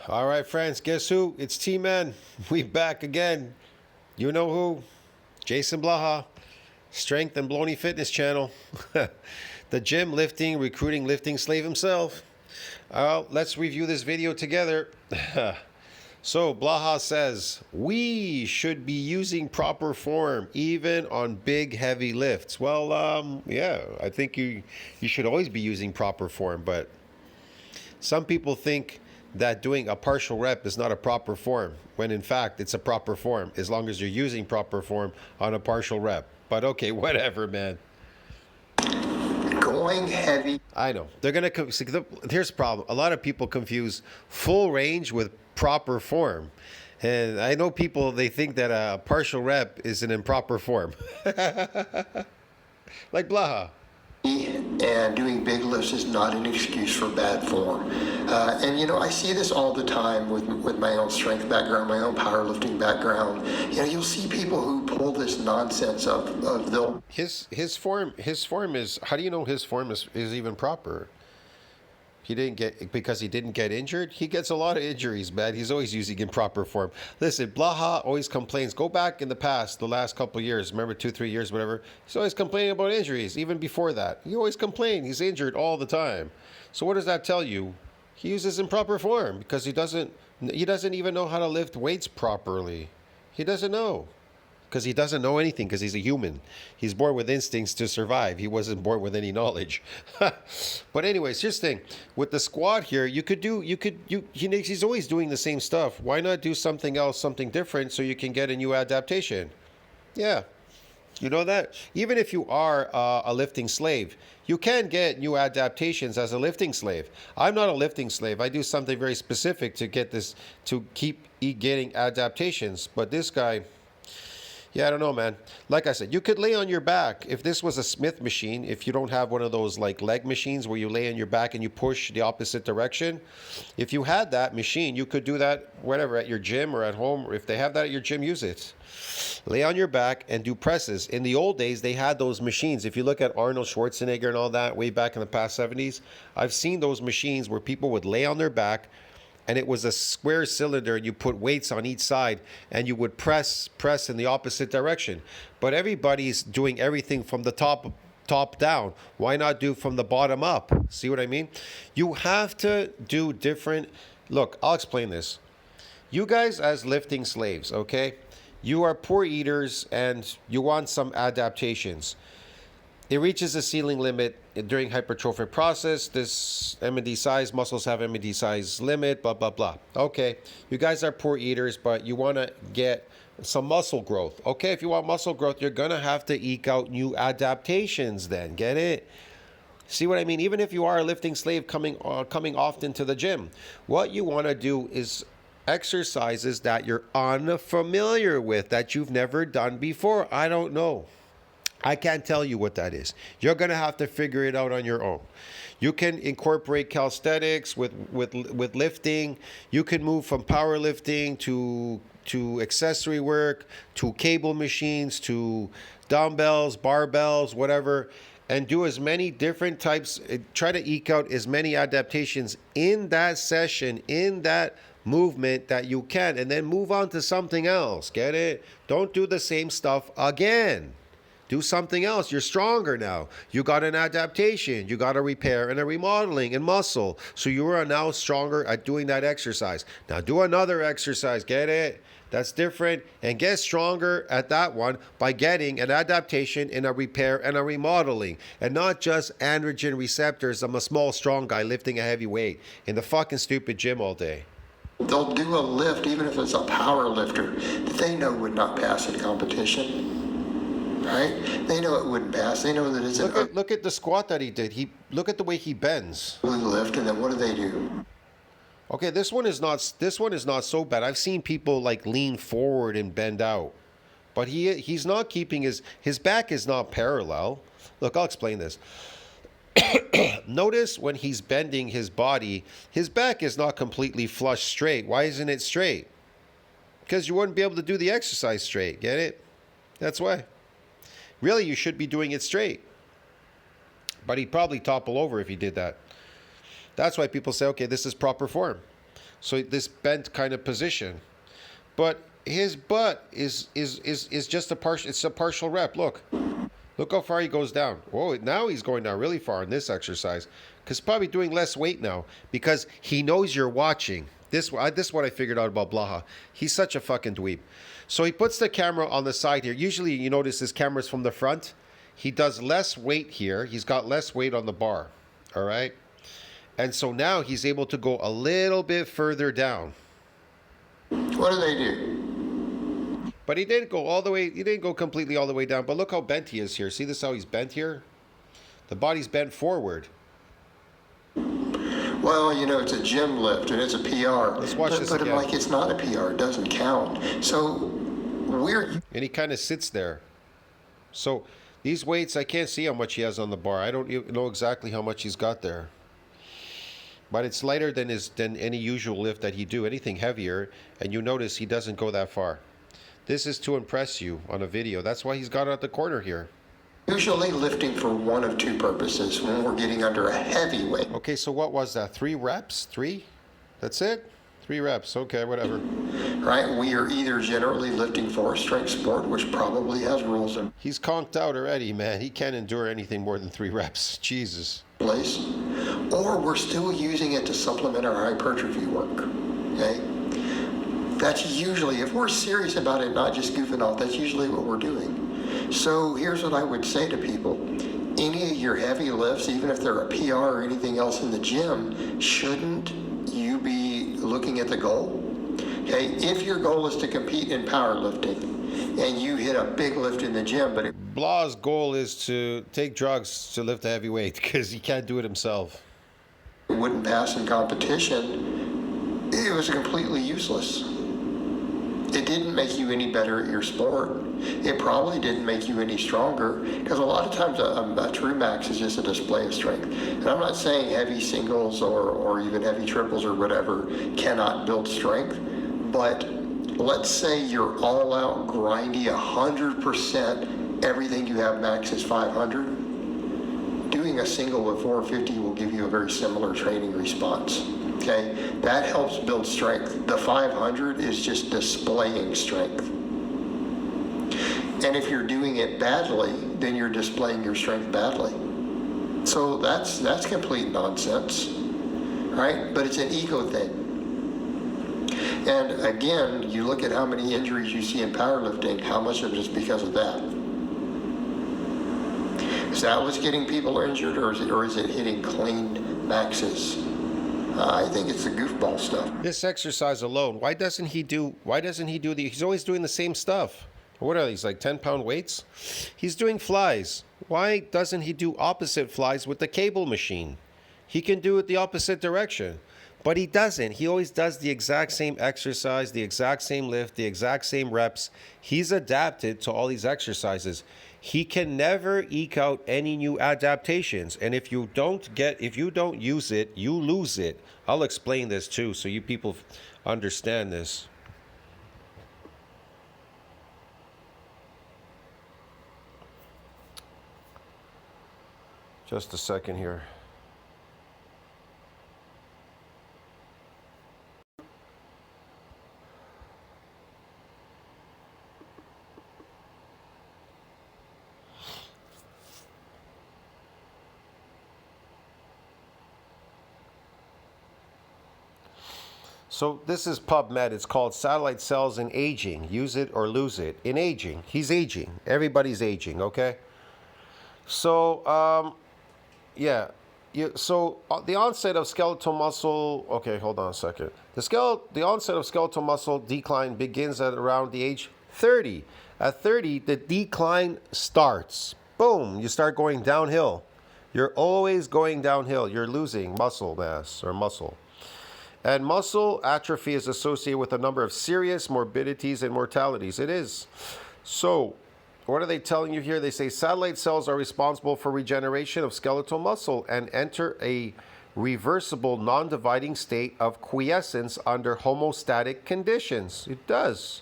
All right, friends, guess who? It's T-Man. We back again. You know who? JasonBlaha, Strength and Bloney Fitness Channel. The gym lifting, recruiting, lifting slave himself. Let's review this video together. So, Blaha says, we should be using proper form even on big, heavy lifts. Well, yeah, I think you should always be using proper form, but some people think that doing a partial rep is not a proper form, when in fact it's a proper form, as long as you're using proper form on a partial rep. But okay, whatever, man. Going heavy. I know. They're going to... Here's the problem. A lot of people confuse full range with proper form. And I know people, they think that a partial rep is an improper form. Like Blaha. And doing big lifts is not an excuse for bad form. And you know, I see this all the time with my own strength background, my own powerlifting background. You know, you'll see people who pull this nonsense of they'll... His form is... How do you know his form is even proper? He didn't get... Because he didn't get injured? He gets a lot of injuries, man. He's always using improper form. Listen, Blaha always complains. Go back in the past, the last couple of years. Remember, 2-3 years, whatever. He's always complaining about injuries, even before that. He always complained. He's injured all the time. So what does that tell you? He uses improper form because he doesn't even know how to lift weights properly. He doesn't know. Because he doesn't know anything, because he's a human. He's born with instincts to survive. He wasn't born with any knowledge. But anyways, here's the thing. With the squat here, he's always doing the same stuff. Why not do something else, something different, so you can get a new adaptation? Yeah. You know that? Even if you are a lifting slave, you can get new adaptations as a lifting slave. I'm not a lifting slave. I do something very specific to get this, to keep getting adaptations. But this guy... Yeah, I don't know, man. Like I said, you could lay on your back. If this was a Smith machine, if you don't have one of those like leg machines where you lay on your back and you push the opposite direction, if you had that machine, you could do that whatever, at your gym or at home. Or if they have that at your gym, use it. Lay on your back and do presses. In the old days, they had those machines. If you look at Arnold Schwarzenegger and all that way back in the past 70s, I've seen those machines where people would lay on their back, and it was a square cylinder, and you put weights on each side, and you would press in the opposite direction. But everybody's doing everything from the top down. Why not do from the bottom up? See what I mean? You have to do different... Look, I'll explain this. You guys as lifting slaves, okay? You are poor eaters, and you want some adaptations. It reaches a ceiling limit during hypertrophic process. This M&D size, muscles have M&D size limit, blah, blah, blah. Okay, you guys are poor eaters, but you want to get some muscle growth. Okay, if you want muscle growth, you're going to have to eke out new adaptations then. Get it? See what I mean? Even if you are a lifting slave coming often to the gym, what you want to do is exercises that you're unfamiliar with, that you've never done before. I don't know. I can't tell you what that is. You're going to have to figure it out on your own. You can incorporate calisthenics with lifting. You can move from powerlifting to accessory work, to cable machines, to dumbbells, barbells, whatever, and do as many different types. Try to eke out as many adaptations in that session, in that movement that you can, and then move on to something else. Get it? Don't do the same stuff again. Do something else. You're stronger now. You got an adaptation. You got a repair and a remodeling and muscle. So you are now stronger at doing that exercise. Now do another exercise. Get it? That's different. And get stronger at that one by getting an adaptation and a repair and a remodeling. And not just androgen receptors. I'm a small, strong guy lifting a heavy weight in the fucking stupid gym all day. They'll do a lift, even if it's a power lifter, that they know would not pass in competition. Right? They know it wouldn't pass. They know that it's look at the squat that he did. Look at the way he bends. Lift, and then what do? Okay, this one is not so bad. I've seen people like lean forward and bend out, but he's not keeping his back is not parallel. Look, I'll explain this. Notice when he's bending his body, his back is not completely flush straight. Why isn't it straight? Because you wouldn't be able to do the exercise straight. Get it? That's why. Really, you should be doing it straight. But he'd probably topple over if he did that. That's why people say, okay, this is proper form. So this bent kind of position. But his butt is just a partial. It's a partial rep. Look how far he goes down. Whoa! Now he's going down really far in this exercise, because probably doing less weight now because he knows you're watching. This is what I figured out about Blaha. He's such a fucking dweeb. So he puts the camera on the side here. Usually you notice his camera's from the front. He does less weight here. He's got less weight on the bar. All right. And so now he's able to go a little bit further down. What do they do? But he didn't go all the way. He didn't go completely all the way down. But look how bent he is here. See this how he's bent here? The body's bent forward. Well, you know, it's a gym lift and it's a PR. Let's watch this again. But like, it's not a PR. It doesn't count. So we're... And he kind of sits there. So these weights, I can't see how much he has on the bar. I don't even know exactly how much he's got there. But it's lighter than any usual lift that he do. Anything heavier, and you notice he doesn't go that far. This is to impress you on a video. That's why he's got it at the corner here. Usually lifting for one of two purposes when we're getting under a heavy weight. Okay, so what was that? 3 reps? 3? That's it? 3 reps. Okay, whatever. Right? We are either generally lifting for a strength sport, which probably has rules in He's conked out already, man. He can't endure anything more than 3 reps. Jesus. place, or we're still using it to supplement our hypertrophy work. Okay? That's usually, if we're serious about it, not just goofing off, that's usually what we're doing. So here's what I would say to people. Any of your heavy lifts, even if they're a PR or anything else in the gym, shouldn't you be looking at the goal? Okay, if your goal is to compete in powerlifting and you hit a big lift in the gym, but Blaha's goal is to take drugs to lift a heavy weight because he can't do it himself. it wouldn't pass in competition, it was completely useless. It didn't make you any better at your sport. It probably didn't make you any stronger, because a lot of times a true max is just a display of strength. And I'm not saying heavy singles or even heavy triples or whatever cannot build strength, but let's say you're all out grindy 100%, everything you have max is 500. Doing a single with 450 will give you a very similar training response. Okay, that helps build strength. The 500 is just displaying strength. And if you're doing it badly, then you're displaying your strength badly. So that's complete nonsense, right? But it's an ego thing. And again, you look at how many injuries you see in powerlifting, how much of it is because of that? Is that what's getting people injured, or is it hitting clean maxes? I think it's the goofball stuff. This exercise alone, why doesn't he do he's always doing the same stuff. What are these, like 10-pound weights? He's doing flies. Why doesn't he do opposite flies with the cable machine? He can do it the opposite direction. But he doesn't. He always does the exact same exercise, the exact same lift, the exact same reps. He's adapted to all these exercises. He can never eke out any new adaptations. And if you don't use it, you lose it. I'll explain this too, so you people understand this. Just a second here. So this is PubMed. It's called Satellite Cells in Aging. Use it or lose it. In aging. He's aging. Everybody's aging, okay? So, yeah. The onset of skeletal muscle... Okay, hold on a second. The onset of skeletal muscle decline begins at around the age 30. At 30, the decline starts. Boom. You start going downhill. You're always going downhill. You're losing muscle mass or muscle. And muscle atrophy is associated with a number of serious morbidities and mortalities. It is. So, what are they telling you here? They say satellite cells are responsible for regeneration of skeletal muscle and enter a reversible non-dividing state of quiescence under homeostatic conditions. It does.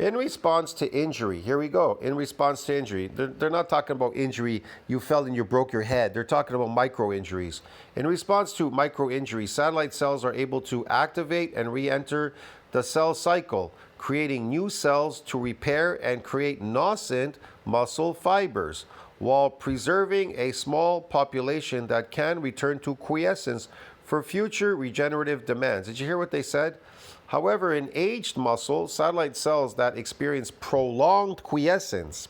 In response to injury, here we go. In response to injury, they're not talking about injury you fell and you broke your head. They're talking about micro injuries. In response to micro injuries, satellite cells are able to activate and re-enter the cell cycle, creating new cells to repair and create nascent muscle fibers, while preserving a small population that can return to quiescence for future regenerative demands. Did you hear what they said? However, in aged muscle, satellite cells that experience prolonged quiescence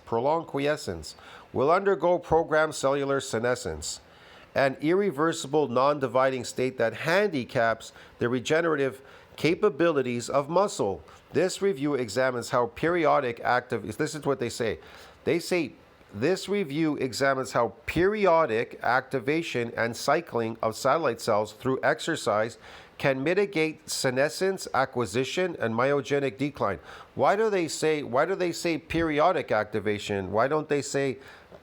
will undergo programmed cellular senescence, an irreversible non-dividing state that handicaps the regenerative capabilities of muscle. This review examines how periodic active, listen to what they say. They say, this review examines how periodic activation and cycling of satellite cells through exercise can mitigate senescence, acquisition, and myogenic decline. Why do they say periodic activation? Why don't they say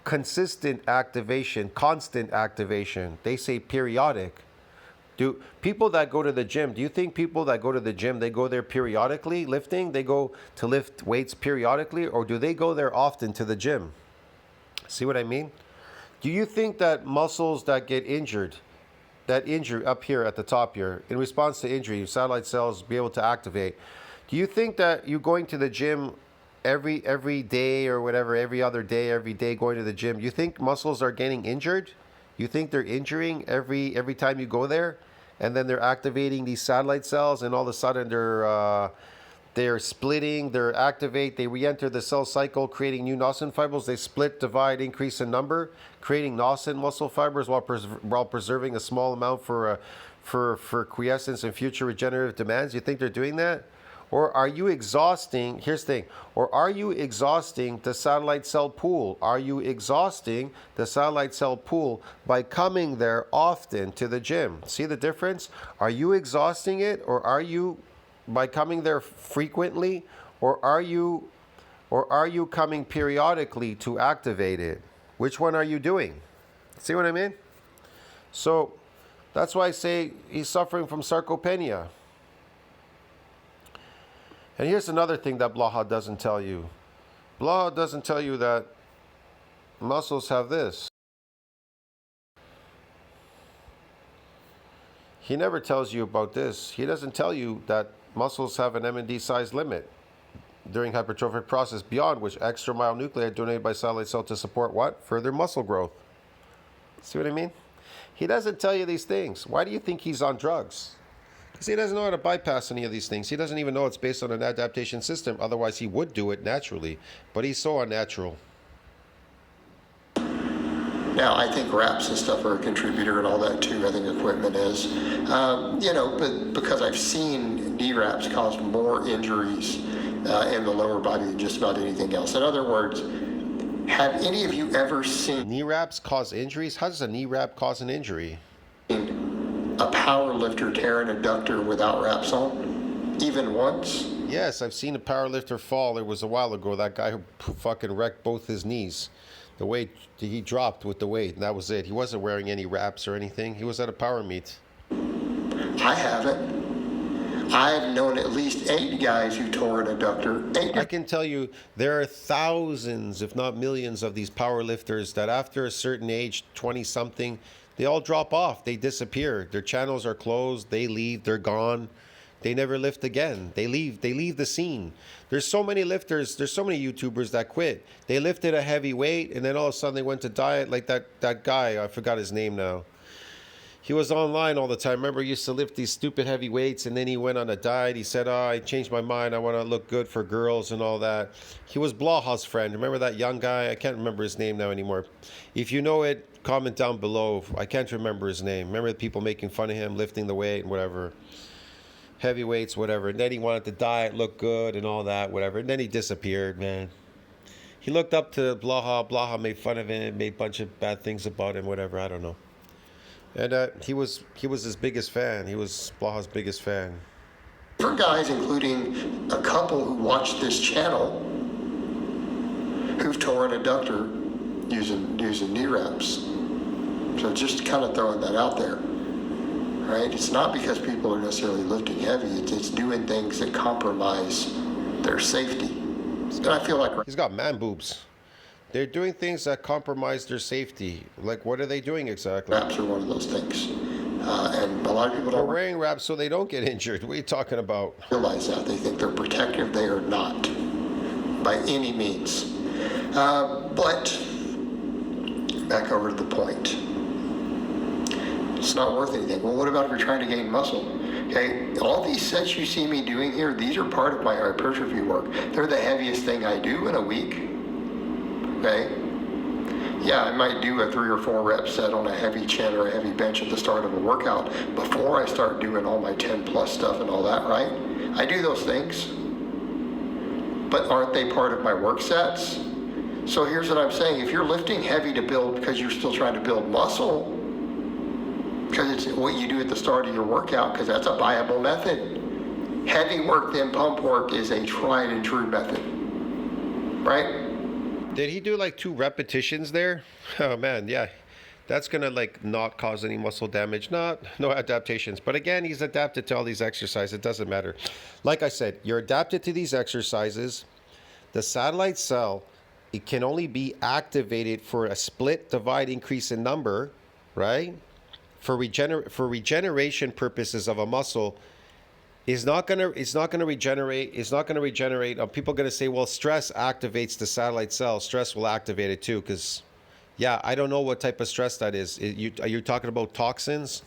consistent activation, constant activation? They say periodic. Do people that go to the gym, do you think people that go to the gym, they go there periodically lifting? They go to lift weights periodically, or do they go there often to the gym? See what I mean? Do you think that muscles that get injured, that injury up here at the top here, in response to injury, satellite cells be able to activate? Do you think that you going to the gym every day or whatever, every other day, every day going to the gym, you think muscles are getting injured? You think they're injuring every time you go there? And then they're activating these satellite cells, and all of a sudden they're splitting, they activate, they re-enter the cell cycle, creating new nascent fibers. They split, divide, increase in number, creating nascent muscle fibers while preserving a small amount for quiescence and future regenerative demands. You think they're doing that? Or are you exhausting, here's the thing, or are you exhausting the satellite cell pool? Are you exhausting the satellite cell pool by coming there often to the gym? See the difference? Are you exhausting it, or are you by coming there frequently, or are you coming periodically to activate it? Which one are you doing? See what I mean? So that's why I say he's suffering from sarcopenia. And here's another thing that Blaha doesn't tell you. Blaha doesn't tell you that muscles have this. He never tells you about this. He doesn't tell you that muscles have an M&D size limit during hypertrophic process, beyond which extra myonuclei are donated by satellite cell to support what? Further muscle growth. See what I mean? He doesn't tell you these things. Why do you think he's on drugs? Because he doesn't know how to bypass any of these things. He doesn't even know it's based on an adaptation system. Otherwise, he would do it naturally. But he's so unnatural. Now, I think wraps and stuff are a contributor and all that too. I think equipment is. But because I've seen knee wraps cause more injuries in the lower body than just about anything else. In other words, have any of you ever seen knee wraps cause injuries? How does a knee wrap cause an injury? A power lifter tear an adductor without wraps on, even once? Yes, I've seen a power lifter fall. It was a while ago. That guy who fucking wrecked both his knees. The weight, he dropped with the weight, and that was it. He wasn't wearing any wraps or anything. He was at a power meet. I haven't. I've known at least 8 guys who tore an adductor. I can tell you there are thousands, if not millions, of these power lifters that after a certain age, 20-something, they all drop off. They disappear. Their channels are closed. They leave. They're gone. They never lift again. They leave the scene. There's so many lifters. There's so many YouTubers that quit. They lifted a heavy weight, and then all of a sudden they went to diet. Like that guy. I forgot his name now. He was online all the time. Remember, he used to lift these stupid heavy weights, and then he went on a diet. He said, I changed my mind. I want to look good for girls and all that. He was Blaha's friend. Remember that young guy? I can't remember his name now anymore. If you know it, comment down below. I can't remember his name. Remember the people making fun of him, lifting the weight and whatever. Heavy weights, whatever. And then he wanted to diet, look good and all that, whatever. And then he disappeared, man. He looked up to Blaha. Blaha made fun of him, made a bunch of bad things about him, whatever. I don't know. And he was his biggest fan. He was Blaha's biggest fan. For guys, including a couple who watched this channel, who've torn an adductor using knee wraps. So just kind of throwing that out there, right? It's not because people are necessarily lifting heavy. It's doing things that compromise their safety. And I feel like He's got man boobs. They're doing things that compromise their safety. Like, what are they doing exactly? wraps are one of those things. And a lot of people They're don't wearing wraps so they don't get injured. What are you talking about? realize that. They think they're protective. They are not, by any means. But back over to the point. It's not worth anything. Well, what about if you're trying to gain muscle? Okay, all these sets you see me doing here, these are part of my hypertrophy work. They're the heaviest thing I do in a week. Okay? Yeah, I might do a 3 or 4 rep set on a heavy chin or a heavy bench at the start of a workout before I start doing all my 10 plus stuff and all that, right? I do those things, but aren't they part of my work sets? So here's what I'm saying. If you're lifting heavy to build because you're still trying to build muscle, because it's what you do at the start of your workout, because that's a viable method. Heavy work, then pump work is a tried and true method, right? Did he do like 2 repetitions there? Oh man, yeah. That's gonna like not cause any muscle damage. No adaptations. But again, he's adapted to all these exercises. It doesn't matter. Like I said, you're adapted to these exercises. The satellite cell, it can only be activated for a split, divide, increase in number, right? For regeneration purposes of a muscle, it's not gonna regenerate. People are gonna say, well, stress activates the satellite cell. Stress will activate it too, because, yeah, I don't know what type of stress that is. Are you talking about toxins?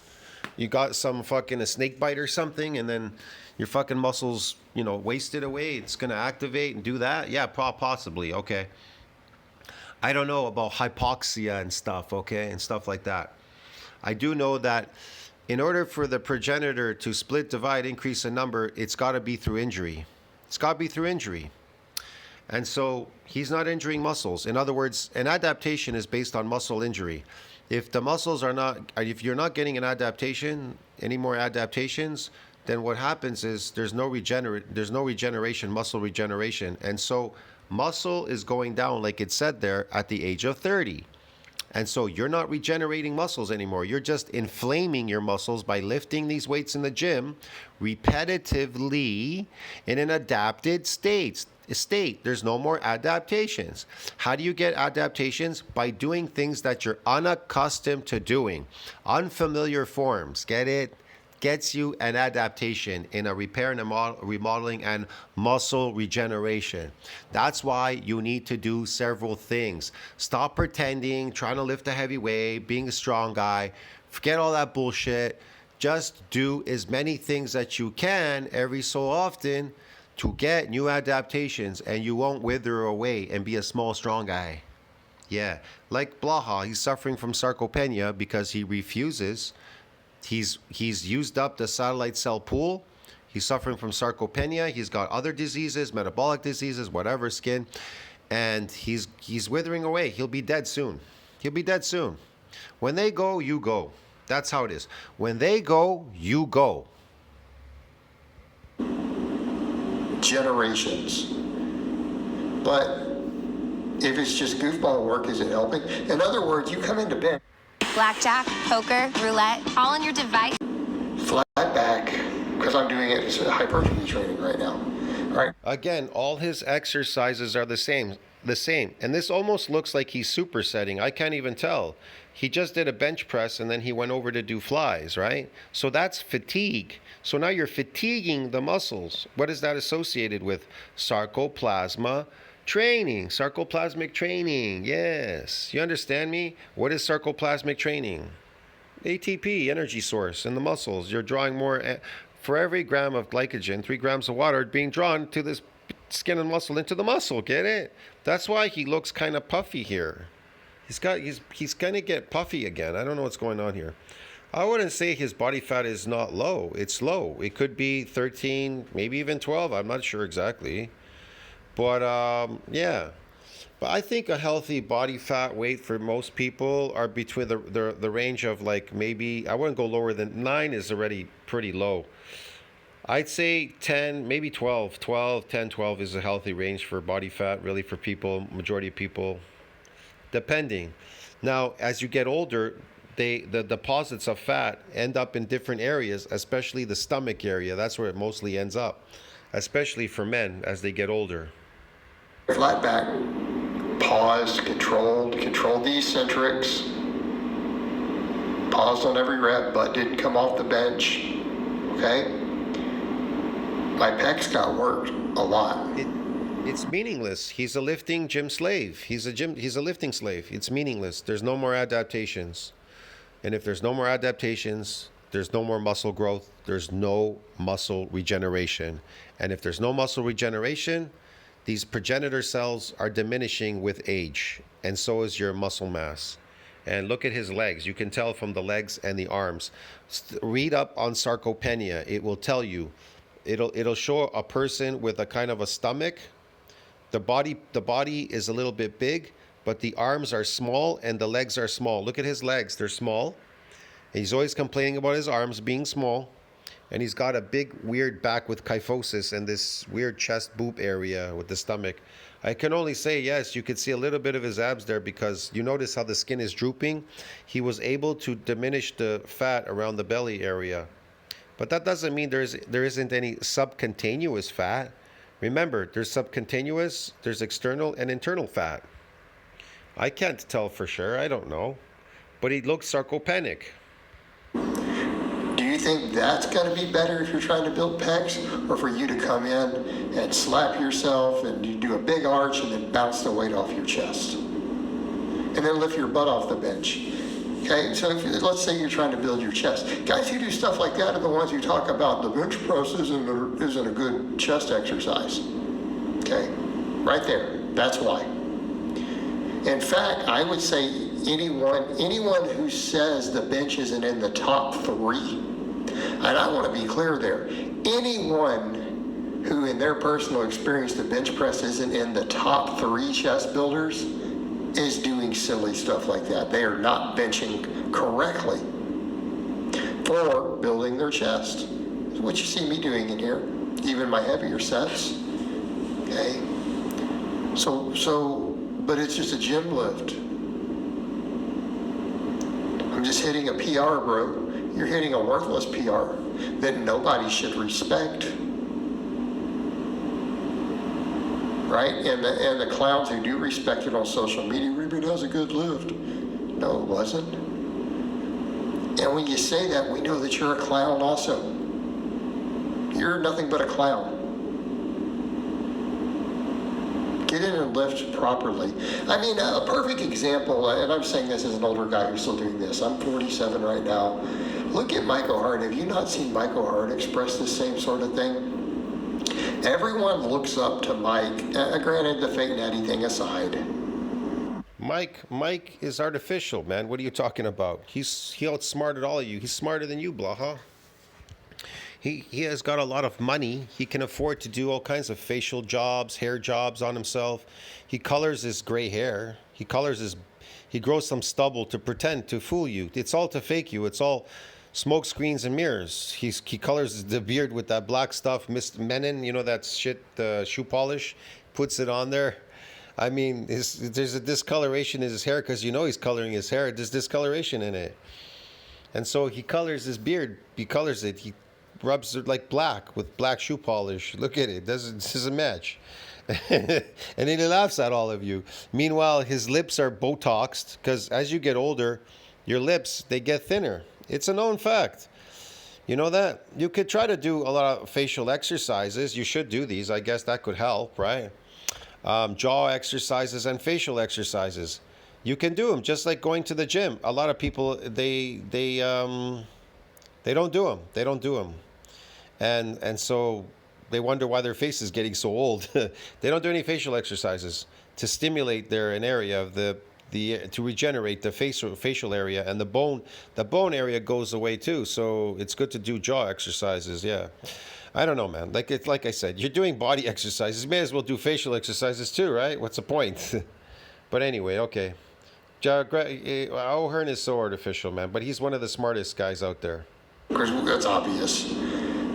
You got some fucking a snake bite or something, and then your fucking muscles, wasted away. It's gonna activate and do that. Yeah, possibly. Okay. I don't know about hypoxia and stuff. Okay, and stuff like that. I do know that in order for the progenitor to split, divide, increase in number, it's got to be through injury. It's got to be through injury. And so he's not injuring muscles. In other words, an adaptation is based on muscle injury. If the muscles are not, if you're not getting an adaptation, any more adaptations, then what happens is there's no regeneration, muscle regeneration. And so muscle is going down, like it said there, at the age of 30. And so you're not regenerating muscles anymore. You're just inflaming your muscles by lifting these weights in the gym repetitively in an adapted state. There's no more adaptations. How do you get adaptations? By doing things that you're unaccustomed to doing. Unfamiliar forms. Get it? Gets you an adaptation in a repair and remodeling and muscle regeneration. That's why you need to do several things. Stop pretending, trying to lift a heavy weight, being a strong guy. Forget all that bullshit. Just do as many things that you can every so often to get new adaptations, and you won't wither away and be a small, strong guy. Yeah, like Blaha, he's suffering from sarcopenia because he refuses. He's used up the satellite cell pool. He's suffering from sarcopenia. He's got other diseases, metabolic diseases, whatever, skin, and he's withering away. He'll be dead soon. He'll be dead soon. When they go, you go. That's how it is. When they go, you go. Generations. But if it's just goofball work, is it helping? In other words, you come into bed. Blackjack, poker, roulette, all on your device. Flat back, because I'm doing it as a hypertrophy training right now. All right. Again, all his exercises are the same. And this almost looks like he's supersetting. I can't even tell. He just did a bench press and then he went over to do flies, right? So that's fatigue. So now you're fatiguing the muscles. What is that associated with? Sarcoplasmic training. Yes. You understand me? What is sarcoplasmic training? ATP, energy source in the muscles. You're drawing more. For every gram of glycogen, 3 grams of water being drawn to this skin and muscle into the muscle. Get it? That's why he looks kind of puffy here. He's going to get puffy again. I don't know what's going on here. I wouldn't say his body fat is not low. It's low. It could be 13, maybe even 12. I'm not sure exactly. But yeah. But I think a healthy body fat weight for most people are between the range of like maybe, I wouldn't go lower than 9 is already pretty low. I'd say 10, maybe 12. 10, 12 is a healthy range for body fat, really, for people, majority of people, depending. Now, as you get older, the deposits of fat end up in different areas, especially the stomach area. That's where it mostly ends up, especially for men as they get older. flat back, paused, controlled the eccentrics, paused on every rep, butt didn't come off the bench, okay? My pecs got worked a lot. It's meaningless. He's a lifting gym slave. He's a lifting slave. It's meaningless. There's no more adaptations. And if there's no more adaptations, there's no more muscle growth. There's no muscle regeneration. And if there's no muscle regeneration, these progenitor cells are diminishing with age. And so is your muscle mass. And look at his legs. You can tell from the legs and the arms. Read up on sarcopenia. It will tell you. It'll show a person with a kind of a stomach. The body is a little bit big, but the arms are small and the legs are small. Look at his legs. They're small. He's always complaining about his arms being small. And he's got a big, weird back with kyphosis and this weird chest boob area with the stomach. I can only say, yes, you could see a little bit of his abs there because you notice how the skin is drooping. He was able to diminish the fat around the belly area. But that doesn't mean there isn't any subcutaneous fat. Remember, there's subcutaneous, there's external and internal fat. I can't tell for sure. I don't know. But he looks sarcopenic. Do you think that's going to be better if you're trying to build pecs, or for you to come in and slap yourself and you do a big arch and then bounce the weight off your chest? And then lift your butt off the bench. Okay, so let's say you're trying to build your chest. Guys who do stuff like that are the ones who talk about the bench press isn't a good chest exercise. Okay, right there. That's why. In fact, I would say anyone who says the bench isn't in the top 3, and I want to be clear there, anyone who in their personal experience the bench press isn't in the top 3 chest builders is doing silly stuff like that. They are not benching correctly for building their chest. It's what you see me doing in here, even my heavier sets. Okay, but it's just a gym lift. I'm just hitting a PR, bro. You're hitting a worthless PR that nobody should respect. Right? And the clowns who do respect it on social media, Ruben has a good lift. No, it wasn't. And when you say that, we know that you're a clown also. You're nothing but a clown. Get in and lift properly. I mean, a perfect example, and I'm saying this as an older guy who's still doing this. I'm 47 right now. Look at Mike O'Hart. Have you not seen Mike O'Hart express the same sort of thing? Everyone looks up to Mike, granted the fake natty thing aside. Mike is artificial, man. What are you talking about? He outsmarted all of you. He's smarter than you, Blaha. He has got a lot of money. He can afford to do all kinds of facial jobs, hair jobs on himself. He colors his gray hair. He grows some stubble to pretend to fool you. It's all to fake you. It's all smoke screens and mirrors. He colors the beard with that black stuff, Mr. Menon, you know that shit, the shoe polish, puts it on there. I mean, there's a discoloration in his hair because you know he's coloring his hair. There's discoloration in it. And so he colors his beard. He colors it. He rubs it like black with black shoe polish. Look at it. This doesn't match. And then he laughs at all of you. Meanwhile, his lips are Botoxed because as you get older, your lips, they get thinner. It's a known fact. You know that? You could try to do a lot of facial exercises. You should do these. I guess that could help, right? Jaw exercises and facial exercises. You can do them just like going to the gym. A lot of people, they don't do them. They don't do them. And so they wonder why their face is getting so old. They don't do any facial exercises to stimulate an area of to regenerate the facial area, and the bone area goes away too. So it's good to do jaw exercises. Yeah, I don't know, man. Like I said, you're doing body exercises. You may as well do facial exercises too, right? What's the point? But anyway, okay. O'Hearn is so artificial, man. But he's one of the smartest guys out there. Of course, that's obvious.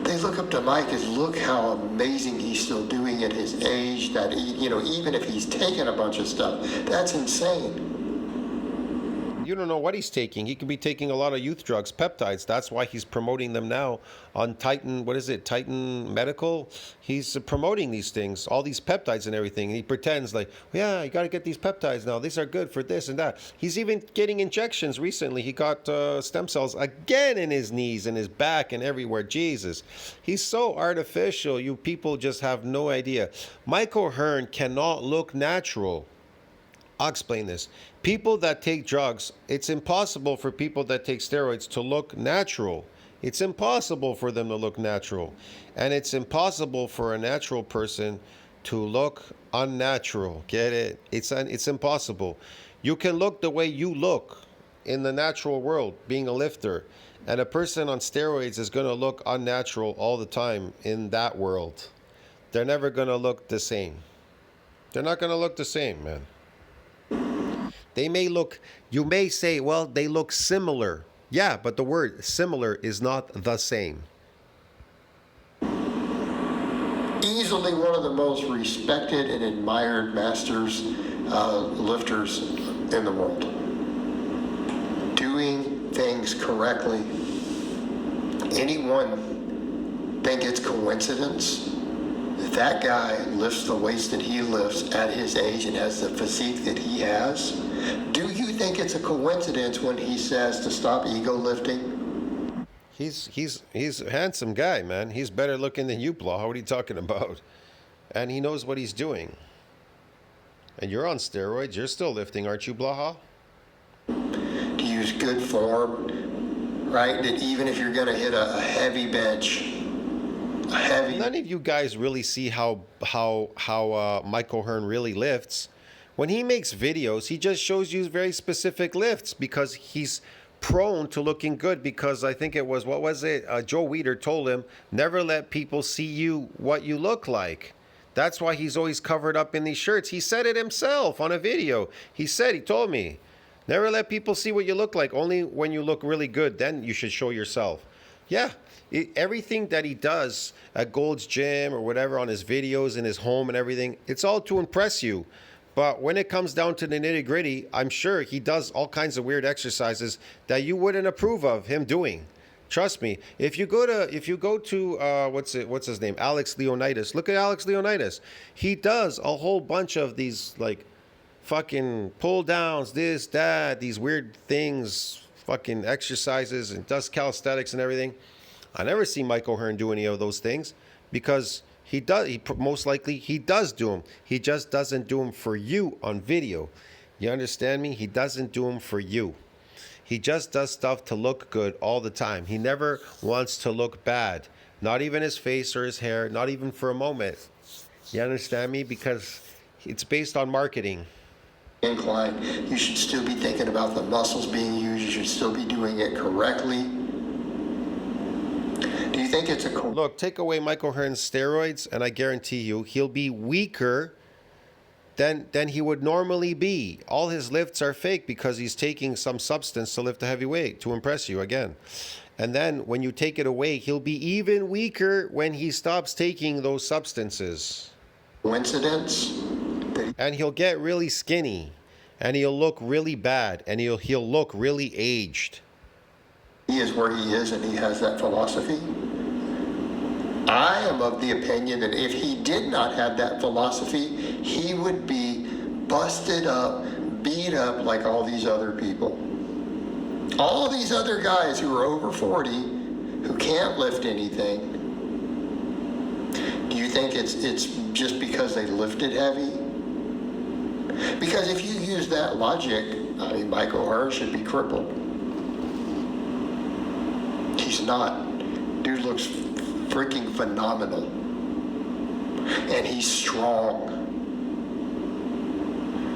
They look up to Mike as look how amazing he's still doing at his age. That even if he's taken a bunch of stuff, that's insane. You don't know what he's taking. He could be taking a lot of youth drugs, peptides. That's why he's promoting them now on Titan. What is it? Titan Medical. He's promoting these things, all these peptides and everything. And he pretends like, yeah, you got to get these peptides now. These are good for this and that. He's even getting injections recently. He got stem cells again in his knees and his back and everywhere. Jesus. He's so artificial. You people just have no idea. Michael Hearn cannot look natural. I'll explain this. People that take drugs, it's impossible for people that take steroids to look natural. It's impossible for them to look natural. And it's impossible for a natural person to look unnatural. Get it? It's impossible. You can look the way you look in the natural world, being a lifter. And a person on steroids is going to look unnatural all the time in that world. They're never going to look the same. They're not going to look the same, man. They may look, you may say, well, they look similar. Yeah, but the word similar is not the same. Easily one of the most respected and admired masters, lifters in the world. Doing things correctly. Anyone think it's coincidence? That guy lifts the weights that he lifts at his age and has the physique that he has. Do you think it's a coincidence when he says to stop ego lifting? He's a handsome guy, man. He's better looking than you, Blaha. What are you talking about? And he knows what he's doing. And you're on steroids. You're still lifting, aren't you, Blaha? To use good form, right? That even if you're going to hit a heavy bench, None of you guys really see how Michael Hearn really lifts. When he makes videos, he just shows you very specific lifts because he's prone to looking good. Because I think it was, what was it? Joe Weider told him, never let people see you what you look like. That's why he's always covered up in these shirts. He said it himself on a video. He told me, never let people see what you look like. Only when you look really good, then you should show yourself. Yeah. Everything that he does at Gold's Gym or whatever on his videos in his home and everything, it's all to impress you. But when it comes down to the nitty gritty, I'm sure he does all kinds of weird exercises that you wouldn't approve of him doing. Trust me. If you go to what's his name? Alex Leonidas. Look at Alex Leonidas. He does a whole bunch of these like fucking pull downs, this, that, these weird things, fucking exercises, and does calisthenics and everything. I never see Michael Hearn do any of those things because he most likely does do them. He just doesn't do them for you on video. You understand me? He doesn't do them for you. He just does stuff to look good all the time. He never wants to look bad. Not even his face or his hair, not even for a moment. You understand me? Because it's based on marketing. Incline, you should still be thinking about the muscles being used. You should still be doing it correctly. Do you think it's a Look, take away Michael Hearn's steroids, and I guarantee you he'll be weaker than he would normally be. All his lifts are fake because he's taking some substance to lift a heavy weight to impress you again. And then when you take it away, he'll be even weaker when he stops taking those substances. Coincidence? And he'll get really skinny, and he'll look really bad, and he'll look really aged. He is where he is and he has that philosophy. I am of the opinion that if he did not have that philosophy, he would be busted up, beat up like all these other people. All these other guys who are over 40 who can't lift anything. Do you think it's just because they lifted heavy? Because if you use that logic, I mean, Michael Hearn should be crippled. He's not. Dude looks freaking phenomenal. And he's strong.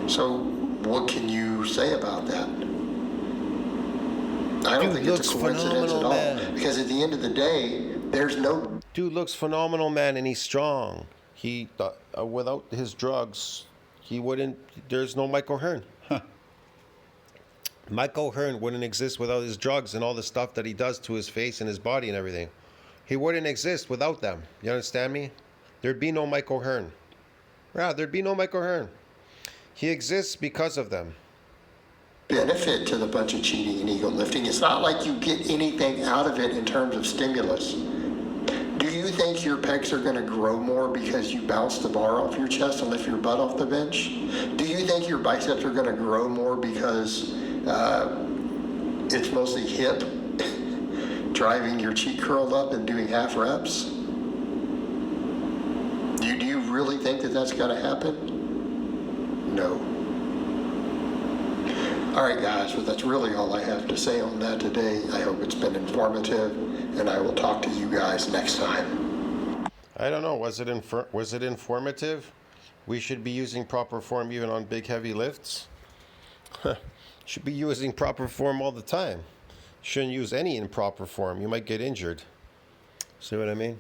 So what can you say about that? I don't think it's a coincidence at all. Man. Because at the end of the day, there's no... Dude looks phenomenal, man, and he's strong. He, without his drugs, he wouldn't... There's no Michael Hearn. Michael Hearn wouldn't exist without his drugs and all the stuff that he does to his face and his body and everything. He wouldn't exist without them. You understand me? There'd be no Michael Hearn. Yeah, there'd be no Michael Hearn. He exists because of them. benefit to the bunch of cheating and ego lifting. It's not like you get anything out of it in terms of stimulus. Do you think your pecs are going to grow more because you bounce the bar off your chest and lift your butt off the bench? Do you think your biceps are going to grow more because it's mostly hip, driving your cheek curled up and doing half reps? Do you really think that that's going to happen? No. All right, guys, well, that's really all I have to say on that today. I hope it's been informative, and I will talk to you guys next time. I don't know. Was it informative? We should be using proper form even on big, heavy lifts. Should be using proper form all the time. Shouldn't use any improper form. You might get injured. See what I mean?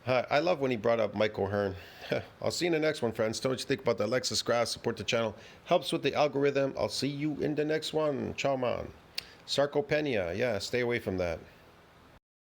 I love when he brought up Mike O'Hearn. I'll see you in the next one, friends. Tell me what you think about the Alexis grass. Support the channel. Helps with the algorithm. I'll see you in the next one. Ciao, man. Sarcopenia. Yeah, stay away from that.